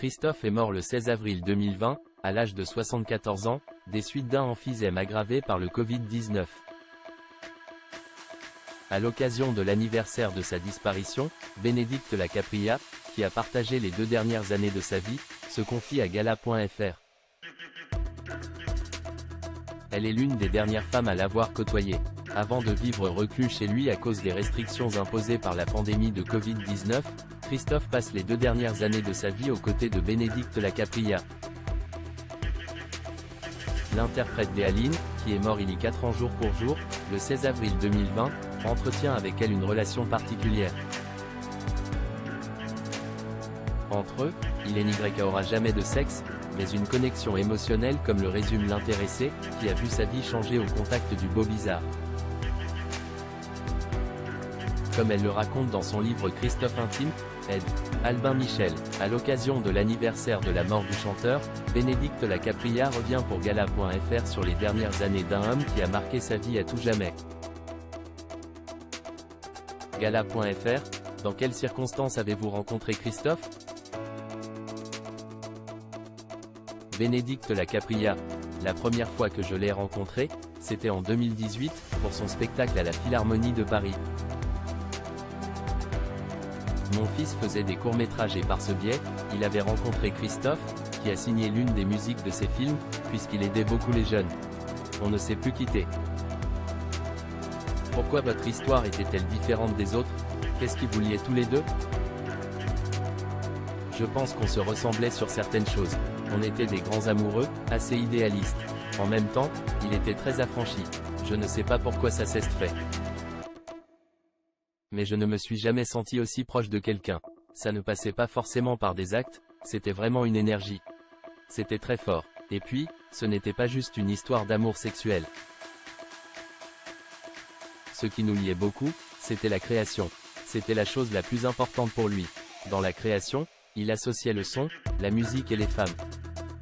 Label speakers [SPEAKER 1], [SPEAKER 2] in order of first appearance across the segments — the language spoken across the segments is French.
[SPEAKER 1] Christophe est mort le 16 avril 2020, à l'âge de 74 ans, des suites d'un emphysème aggravé par le Covid-19. À l'occasion de l'anniversaire de sa disparition, Bénédicte Lacapria, qui a partagé les 2 dernières années de sa vie, se confie à Gala.fr. Elle est l'une des dernières femmes à l'avoir côtoyé. Avant de vivre reclus chez lui à cause des restrictions imposées par la pandémie de Covid-19, Christophe passe les 2 dernières années de sa vie aux côtés de Bénédicte Lacapria. L'interprète d'Éaline, qui est mort il y a 4 ans jour pour jour, le 16 avril 2020, entretient avec elle une relation particulière. Entre eux, il n'y aura jamais de sexe, mais une connexion émotionnelle comme le résume l'intéressé, qui a vu sa vie changer au contact du beau bizarre. Comme elle le raconte dans son livre Christophe Intime, ed. Albin Michel, à l'occasion de l'anniversaire de la mort du chanteur, Bénédicte Lacapria revient pour Gala.fr sur les dernières années d'un homme qui a marqué sa vie à tout jamais. Gala.fr, dans quelles circonstances avez-vous rencontré Christophe? Bénédicte Lacapria, la première fois que je l'ai rencontré, c'était en 2018, pour son spectacle à la Philharmonie de Paris. Mon fils faisait des courts-métrages et par ce biais, il avait rencontré Christophe, qui a signé l'une des musiques de ses films, puisqu'il aidait beaucoup les jeunes. On ne s'est plus quitté. Pourquoi votre histoire était-elle différente des autres? Qu'est-ce qui vous liait tous les deux? Je pense qu'on se ressemblait sur certaines choses. On était des grands amoureux, assez idéalistes. En même temps, il était très affranchi. Je ne sais pas pourquoi ça s'est fait. Mais je ne me suis jamais senti aussi proche de quelqu'un. Ça ne passait pas forcément par des actes, c'était vraiment une énergie. C'était très fort. Et puis, ce n'était pas juste une histoire d'amour sexuel. Ce qui nous liait beaucoup, c'était la création. C'était la chose la plus importante pour lui. Dans la création, il associait le son, la musique et les femmes.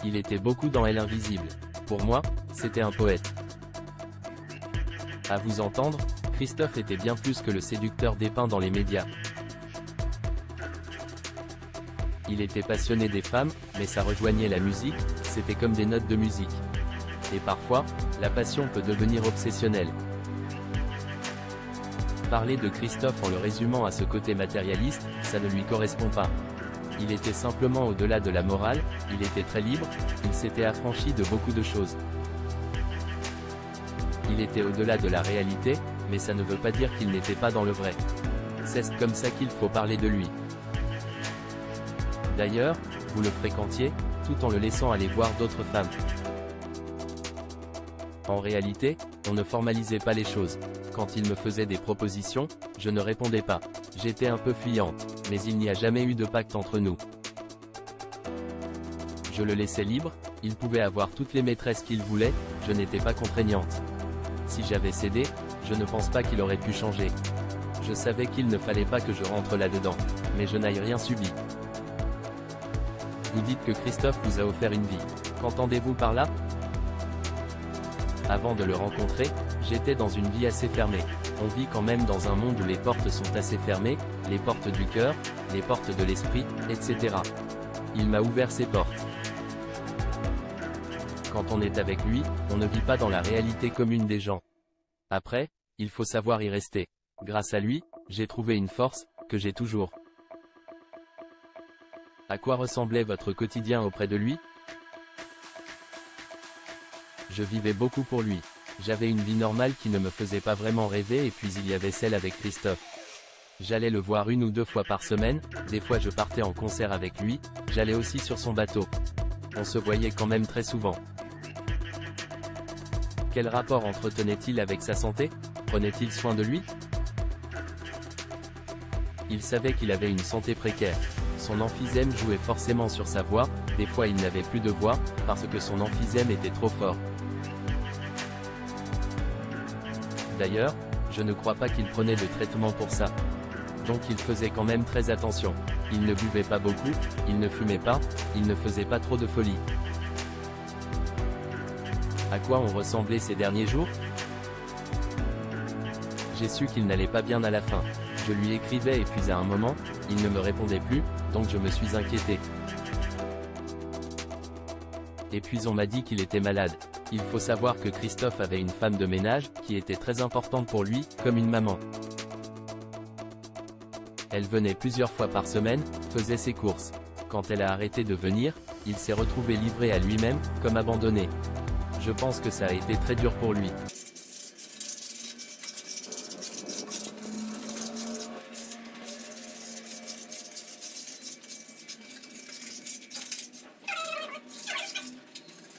[SPEAKER 1] Il était beaucoup dans Elle invisible. Pour moi, c'était un poète. À vous entendre, Christophe était bien plus que le séducteur dépeint dans les médias. Il était passionné des femmes, mais ça rejoignait la musique, c'était comme des notes de musique. Et parfois, la passion peut devenir obsessionnelle. Parler de Christophe en le résumant à ce côté matérialiste, ça ne lui correspond pas. Il était simplement au-delà de la morale, il était très libre, il s'était affranchi de beaucoup de choses. Il était au-delà de la réalité, mais ça ne veut pas dire qu'il n'était pas dans le vrai. C'est comme ça qu'il faut parler de lui. D'ailleurs, vous le fréquentiez, tout en le laissant aller voir d'autres femmes. En réalité, on ne formalisait pas les choses. Quand il me faisait des propositions, je ne répondais pas. J'étais un peu fuyante, mais il n'y a jamais eu de pacte entre nous. Je le laissais libre, il pouvait avoir toutes les maîtresses qu'il voulait, je n'étais pas contraignante. Si j'avais cédé, je ne pense pas qu'il aurait pu changer. Je savais qu'il ne fallait pas que je rentre là-dedans, mais je n'ai rien subi. Vous dites que Christophe vous a offert une vie. Qu'entendez-vous par là? Avant de le rencontrer, j'étais dans une vie assez fermée. On vit quand même dans un monde où les portes sont assez fermées, les portes du cœur, les portes de l'esprit, etc. Il m'a ouvert ses portes. Quand on est avec lui, on ne vit pas dans la réalité commune des gens. Après, il faut savoir y rester. Grâce à lui, j'ai trouvé une force, que j'ai toujours. À quoi ressemblait votre quotidien auprès de lui? Je vivais beaucoup pour lui. J'avais une vie normale qui ne me faisait pas vraiment rêver et puis il y avait celle avec Christophe. J'allais le voir 1 ou 2 fois par semaine, des fois je partais en concert avec lui, j'allais aussi sur son bateau. On se voyait quand même très souvent. Quel rapport entretenait-il avec sa santé? Prenait-il soin de lui? Il savait qu'il avait une santé précaire. Son emphysème jouait forcément sur sa voix, des fois il n'avait plus de voix, parce que son emphysème était trop fort. D'ailleurs, je ne crois pas qu'il prenait de traitement pour ça. Donc il faisait quand même très attention. Il ne buvait pas beaucoup, il ne fumait pas, il ne faisait pas trop de folie. À quoi ont ressemblé ces derniers jours? J'ai su qu'il n'allait pas bien à la fin. Je lui écrivais et puis à un moment, il ne me répondait plus, donc je me suis inquiété. Et puis on m'a dit qu'il était malade. Il faut savoir que Christophe avait une femme de ménage, qui était très importante pour lui, comme une maman. Elle venait plusieurs fois par semaine, faisait ses courses. Quand elle a arrêté de venir, il s'est retrouvé livré à lui-même, comme abandonné. Je pense que ça a été très dur pour lui.